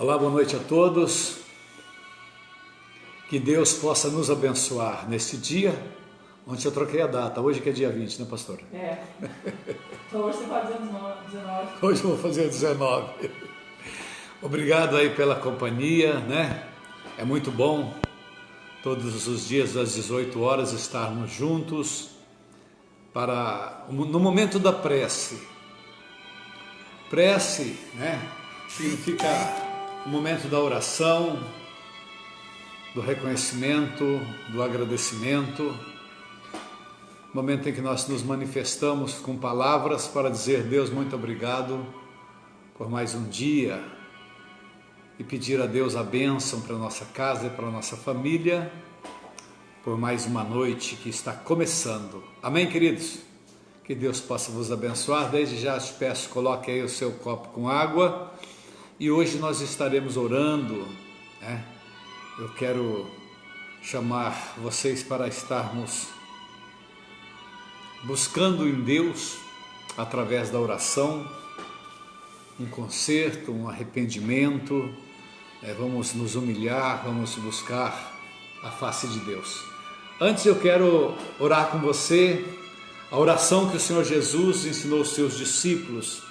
Olá, boa noite a todos. Que Deus possa nos abençoar neste dia. Ontem eu troquei a data, hoje que é dia 20, né, pastor? Então hoje você vai fazer 19. Hoje eu vou fazer 19. Obrigado aí pela companhia, né? É muito bom todos os dias às 18 horas estarmos juntos no momento da prece. Prece, né? Significa o momento da oração, do reconhecimento, do agradecimento, momento em que nós nos manifestamos com palavras para dizer: Deus, muito obrigado por mais um dia, e pedir a Deus a bênção para a nossa casa e para a nossa família, por mais uma noite que está começando. Amém, queridos? Que Deus possa vos abençoar. Desde já te peço, coloque aí o seu copo com água, e hoje nós estaremos orando, né? Eu quero chamar vocês para estarmos buscando em Deus, através da oração, um conserto, um arrependimento. Vamos nos humilhar, vamos buscar a face de Deus. Antes eu quero orar com você a oração que o Senhor Jesus ensinou aos seus discípulos.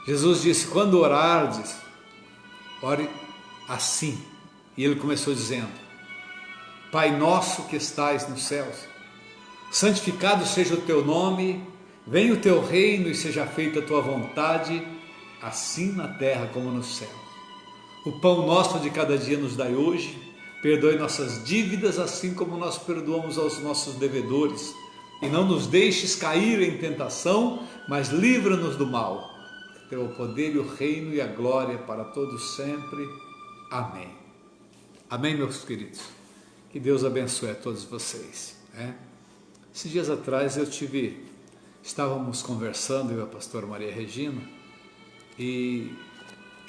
Jesus disse: quando orardes, ore assim. E ele começou dizendo: Pai nosso que estais nos céus, santificado seja o teu nome, venha o teu reino e seja feita a tua vontade, assim na terra como no céu. O pão nosso de cada dia nos dai hoje, perdoe nossas dívidas assim como nós perdoamos aos nossos devedores, e não nos deixes cair em tentação, mas livra-nos do mal. Teu o poder e o reino e a glória para todos sempre. Amém. Amém, meus queridos. Que Deus abençoe a todos vocês. Esses dias atrás estávamos conversando, eu e a pastora Maria Regina, e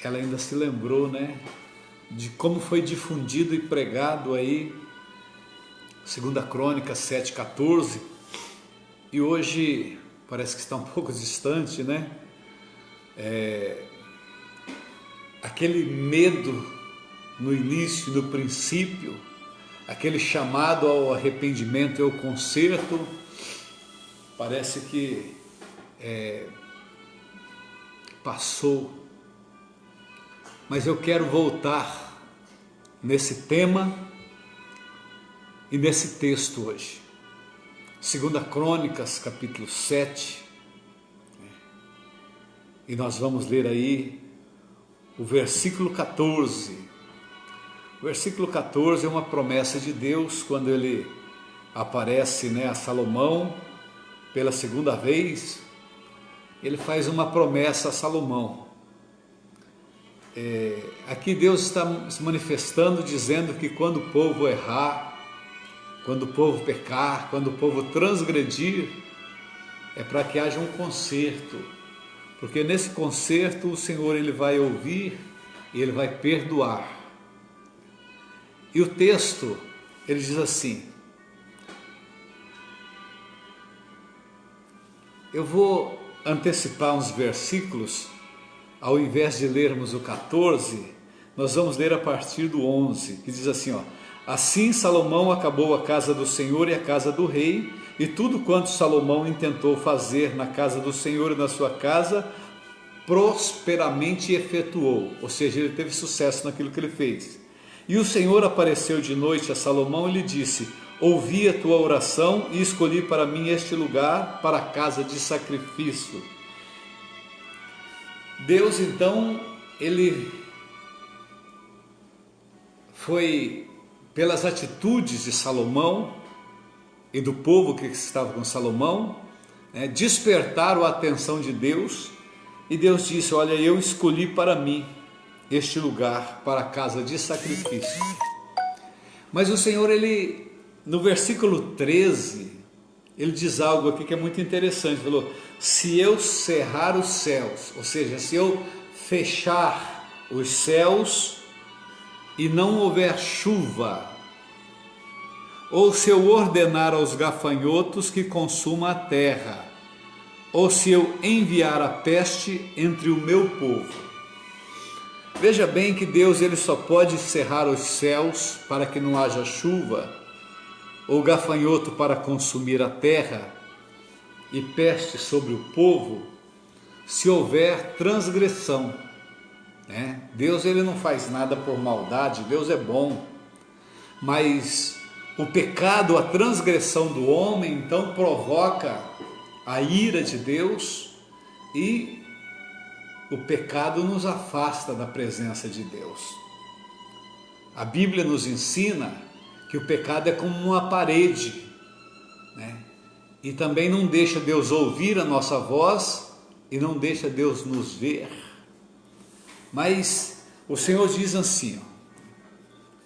ela ainda se lembrou, né, de como foi difundido e pregado aí 2 Crônicas 7,14, e hoje parece que está um pouco distante, né? Aquele medo no início, no princípio, aquele chamado ao arrependimento e ao conserto, parece que passou. Mas eu quero voltar nesse tema e nesse texto hoje. 2 Crônicas, capítulo 7, e nós vamos ler aí o versículo 14. O versículo 14 é uma promessa de Deus, quando ele aparece, né, a Salomão pela segunda vez. Ele faz uma promessa a Salomão. Aqui Deus está se manifestando, dizendo que quando o povo errar, quando o povo pecar, quando o povo transgredir, é para que haja um conserto, porque nesse conserto o Senhor ele vai ouvir e ele vai perdoar. E o texto, ele diz assim, eu vou antecipar uns versículos, ao invés de lermos o 14, nós vamos ler a partir do 11, que diz assim, assim Salomão acabou a casa do Senhor e a casa do rei, e tudo quanto Salomão intentou fazer na casa do Senhor e na sua casa, prosperamente efetuou, ou seja, ele teve sucesso naquilo que ele fez. E o Senhor apareceu de noite a Salomão e lhe disse, ouvi a tua oração e escolhi para mim este lugar para a casa de sacrifício. Deus então, ele foi, pelas atitudes de Salomão e do povo que estava com Salomão, despertaram a atenção de Deus, e Deus disse, olha, eu escolhi para mim este lugar para a casa de sacrifício. Mas o Senhor, ele, no versículo 13, ele diz algo aqui que é muito interessante, falou, se eu cerrar os céus, ou seja, se eu fechar os céus e não houver chuva, ou se eu ordenar aos gafanhotos que consuma a terra, ou se eu enviar a peste entre o meu povo. Veja bem que Deus ele só pode cerrar os céus para que não haja chuva, ou gafanhoto para consumir a terra, e peste sobre o povo, se houver transgressão, né? Deus ele não faz nada por maldade, Deus é bom, mas o pecado, a transgressão do homem, então provoca a ira de Deus, e o pecado nos afasta da presença de Deus. A Bíblia nos ensina que o pecado é como uma parede, né? E também não deixa Deus ouvir a nossa voz e não deixa Deus nos ver. Mas o Senhor diz assim,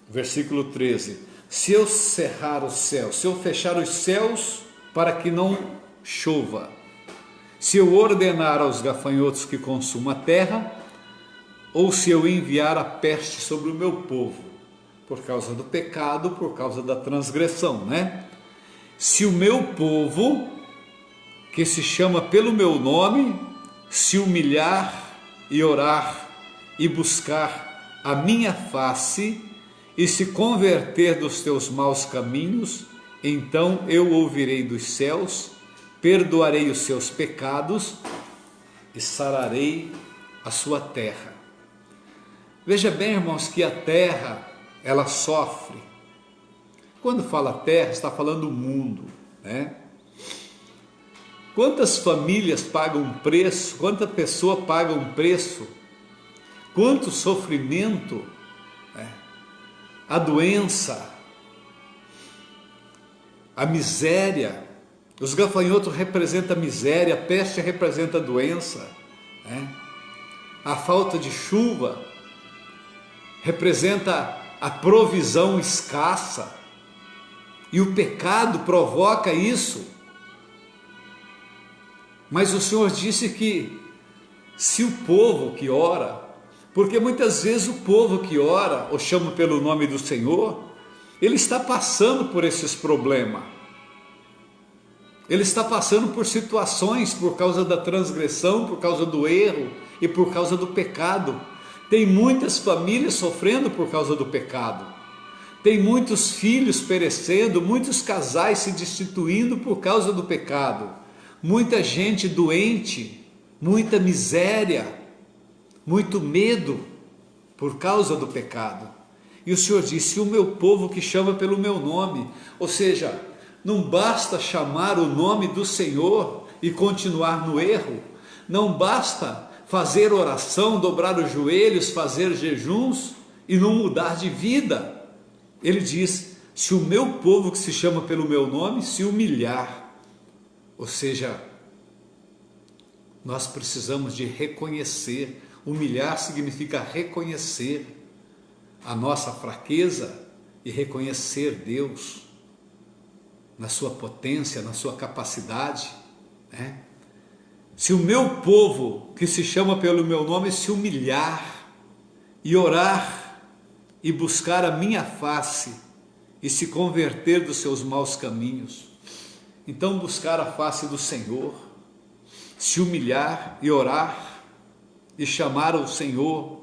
versículo 13: se eu cerrar os céus, se eu fechar os céus para que não chova, se eu ordenar aos gafanhotos que consumam a terra, ou se eu enviar a peste sobre o meu povo, por causa do pecado, por causa da transgressão, né? Se o meu povo, que se chama pelo meu nome, se humilhar e orar e buscar a minha face e se converter dos teus maus caminhos, então eu ouvirei dos céus, perdoarei os seus pecados e sararei a sua terra. Veja bem, irmãos, que a terra, ela sofre. Quando fala terra, está falando o mundo, né? Quantas famílias pagam um preço, quanta pessoa paga um preço, quanto sofrimento, né? A doença, a miséria. Os gafanhotos representam a miséria, a peste representa a doença, né? A falta de chuva representa a provisão escassa, e o pecado provoca isso. Mas o Senhor disse que se o povo que ora, porque muitas vezes o povo que ora ou chama pelo nome do Senhor, ele está passando por esses problemas, ele está passando por situações por causa da transgressão, por causa do erro e por causa do pecado. Tem muitas famílias sofrendo por causa do pecado, tem muitos filhos perecendo, muitos casais se destituindo por causa do pecado, muita gente doente, muita miséria, muito medo por causa do pecado. E o Senhor disse: o meu povo que chama pelo meu nome, ou seja, não basta chamar o nome do Senhor e continuar no erro, não basta fazer oração, dobrar os joelhos, fazer jejuns e não mudar de vida. Ele diz: se o meu povo que se chama pelo meu nome se humilhar, ou seja, nós precisamos de reconhecer. Humilhar significa reconhecer a nossa fraqueza e reconhecer Deus na sua potência, na sua capacidade, né? Se o meu povo que se chama pelo meu nome se humilhar e orar e buscar a minha face e se converter dos seus maus caminhos, então buscar a face do Senhor, se humilhar e orar e chamar ao Senhor,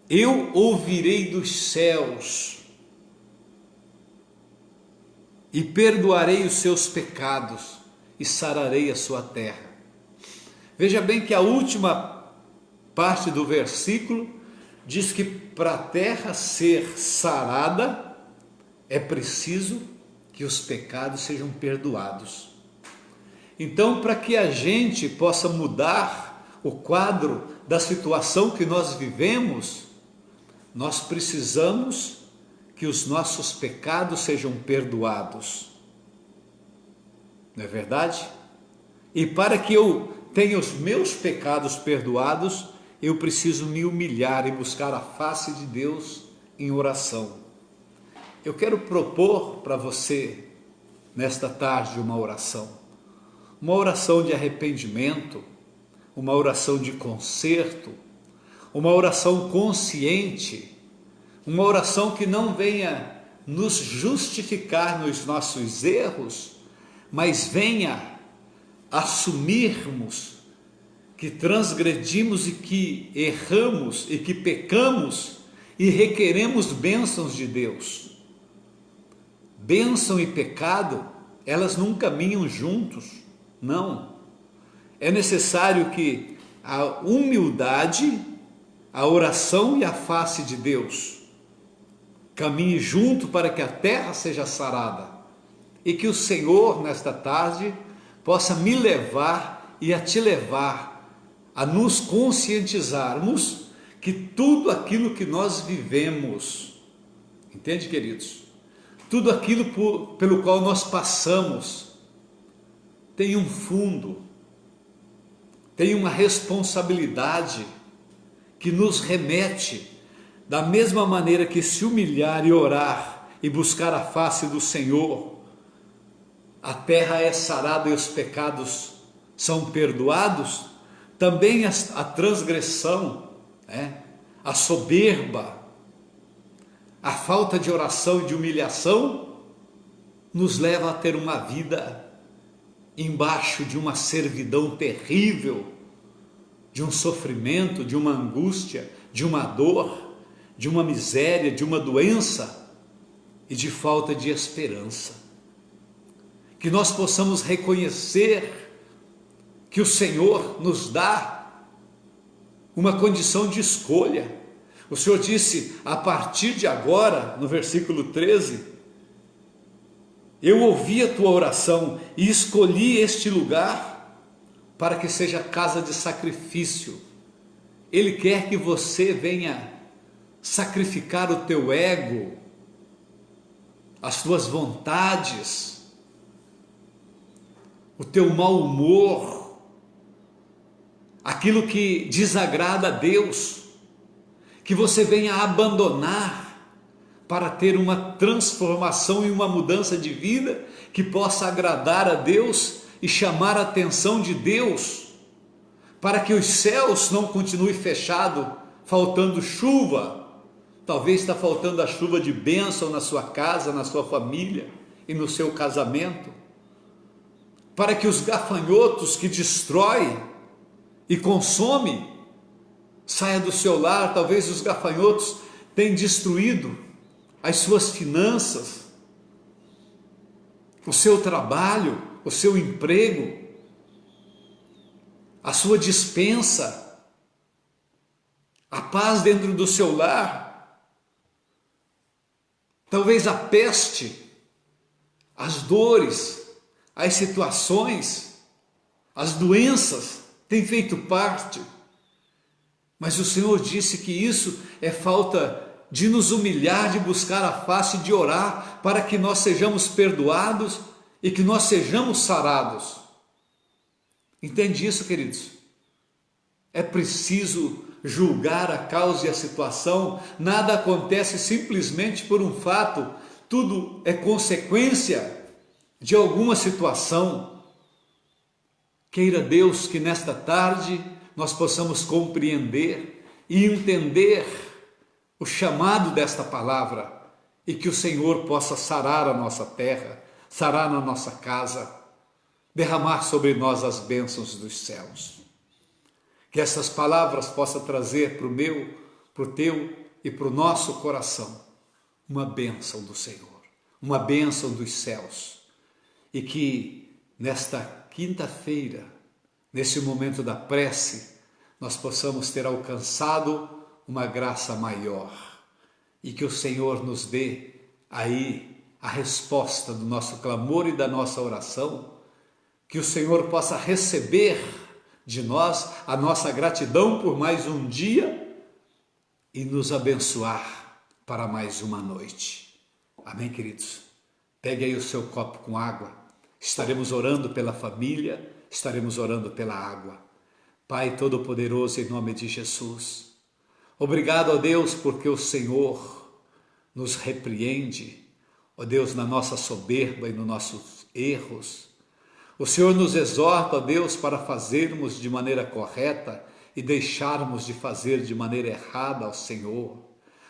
eu ouvirei dos céus e perdoarei os seus pecados e sararei a sua terra. Veja bem que a última parte do versículo diz que para a terra ser sarada é preciso que os pecados sejam perdoados. Então, para que a gente possa mudar o quadro da situação que nós vivemos, nós precisamos que os nossos pecados sejam perdoados. Não é verdade? E para que eu tenha os meus pecados perdoados, eu preciso me humilhar e buscar a face de Deus em oração. Eu quero propor para você, nesta tarde, uma oração de arrependimento, uma oração de conserto, uma oração consciente, uma oração que não venha nos justificar nos nossos erros, mas venha assumirmos que transgredimos e que erramos e que pecamos e requeremos bênçãos de Deus. Bênção e pecado, elas não caminham juntos, não. É necessário que a humildade, a oração e a face de Deus caminhem junto para que a terra seja sarada e que o Senhor, nesta tarde, possa me levar e a te levar a nos conscientizarmos que tudo aquilo que nós vivemos, entende, queridos? Tudo aquilo pelo qual nós passamos tem um fundo, tem uma responsabilidade que nos remete, da mesma maneira que se humilhar e orar e buscar a face do Senhor, a terra é sarada e os pecados são perdoados, também a transgressão, a soberba, a falta de oração e de humilhação nos leva a ter uma vida embaixo de uma servidão terrível, de um sofrimento, de uma angústia, de uma dor, de uma miséria, de uma doença e de falta de esperança. Que nós possamos reconhecer que o Senhor nos dá uma condição de escolha. O Senhor disse, a partir de agora, no versículo 13, eu ouvi a tua oração e escolhi este lugar para que seja casa de sacrifício. Ele quer que você venha sacrificar o teu ego, as tuas vontades, o teu mau humor, aquilo que desagrada a Deus, que você venha abandonar para ter uma transformação e uma mudança de vida que possa agradar a Deus e chamar a atenção de Deus, para que os céus não continuem fechados, faltando chuva. Talvez está faltando a chuva de bênção na sua casa, na sua família e no seu casamento, para que os gafanhotos que destroem e consome saia do seu lar. Talvez os gafanhotos tenham destruído as suas finanças, o seu trabalho, o seu emprego, a sua despensa, a paz dentro do seu lar. Talvez a peste, as dores, as situações, as doenças tem feito parte, mas o Senhor disse que isso é falta de nos humilhar, de buscar a face, de orar, para que nós sejamos perdoados e que nós sejamos sarados. Entende isso, queridos? É preciso julgar a causa e a situação, nada acontece simplesmente por um fato, tudo é consequência de alguma situação. Queira Deus que nesta tarde nós possamos compreender e entender o chamado desta palavra e que o Senhor possa sarar a nossa terra, sarar na nossa casa, derramar sobre nós as bênçãos dos céus. Que essas palavras possam trazer para o meu, para o teu e para o nosso coração uma bênção do Senhor, uma bênção dos céus, e que nesta quinta-feira, nesse momento da prece, nós possamos ter alcançado uma graça maior e que o Senhor nos dê aí a resposta do nosso clamor e da nossa oração, que o Senhor possa receber de nós a nossa gratidão por mais um dia e nos abençoar para mais uma noite. Amém, queridos? Pegue aí o seu copo com água. Estaremos orando pela família, estaremos orando pela água. Pai Todo-Poderoso, em nome de Jesus, obrigado, ó Deus, porque o Senhor nos repreende, ó Deus, na nossa soberba e nos nossos erros. O Senhor nos exorta, ó Deus, para fazermos de maneira correta e deixarmos de fazer de maneira errada ao Senhor.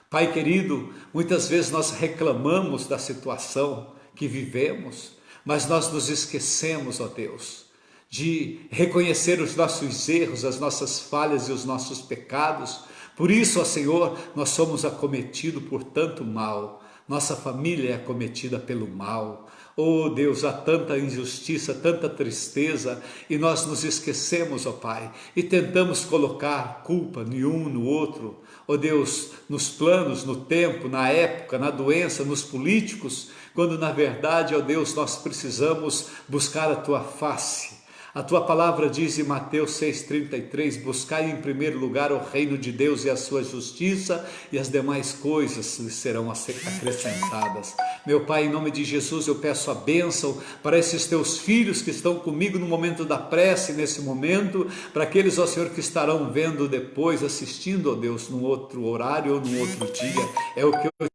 Pai querido, muitas vezes nós reclamamos da situação que vivemos, mas nós nos esquecemos, ó Deus, de reconhecer os nossos erros, as nossas falhas e os nossos pecados. Por isso, ó Senhor, nós somos acometidos por tanto mal, nossa família é acometida pelo mal. Oh Deus, há tanta injustiça, tanta tristeza, e nós nos esquecemos, ó Pai, e tentamos colocar culpa em um no outro. Ó Deus, nos planos, no tempo, na época, na doença, nos políticos, quando na verdade, ó Deus, nós precisamos buscar a Tua face. A Tua palavra diz em Mateus 6,33, buscai em primeiro lugar o reino de Deus e a sua justiça, e as demais coisas lhe serão acrescentadas. Meu Pai, em nome de Jesus, eu peço a bênção para esses Teus filhos que estão comigo no momento da prece, nesse momento, para aqueles, ó Senhor, que estarão vendo depois, assistindo, ó Deus, num outro horário ou num outro dia. É o que eu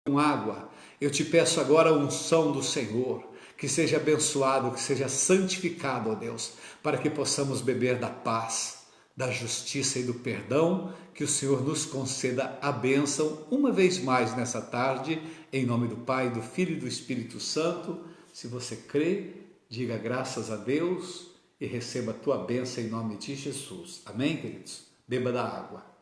com água. Eu te peço agora a unção do Senhor, que seja abençoado, que seja santificado, ó Deus, para que possamos beber da paz, da justiça e do perdão, que o Senhor nos conceda a bênção uma vez mais nessa tarde, em nome do Pai, do Filho e do Espírito Santo. Se você crê, diga graças a Deus e receba a tua bênção em nome de Jesus. Amém, queridos? Beba da água.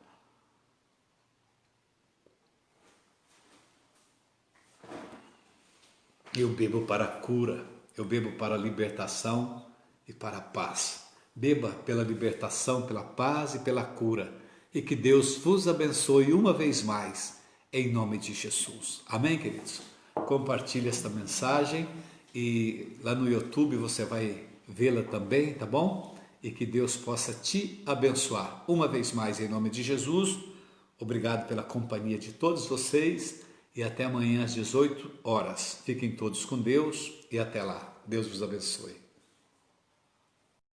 Eu bebo para a cura, eu bebo para a libertação e para a paz. Beba pela libertação, pela paz e pela cura. E que Deus vos abençoe uma vez mais, em nome de Jesus. Amém, queridos? Compartilhe esta mensagem e lá no YouTube você vai vê-la também, tá bom? E que Deus possa te abençoar uma vez mais, em nome de Jesus. Obrigado pela companhia de todos vocês. E até amanhã às 18 horas. Fiquem todos com Deus e até lá. Deus vos abençoe.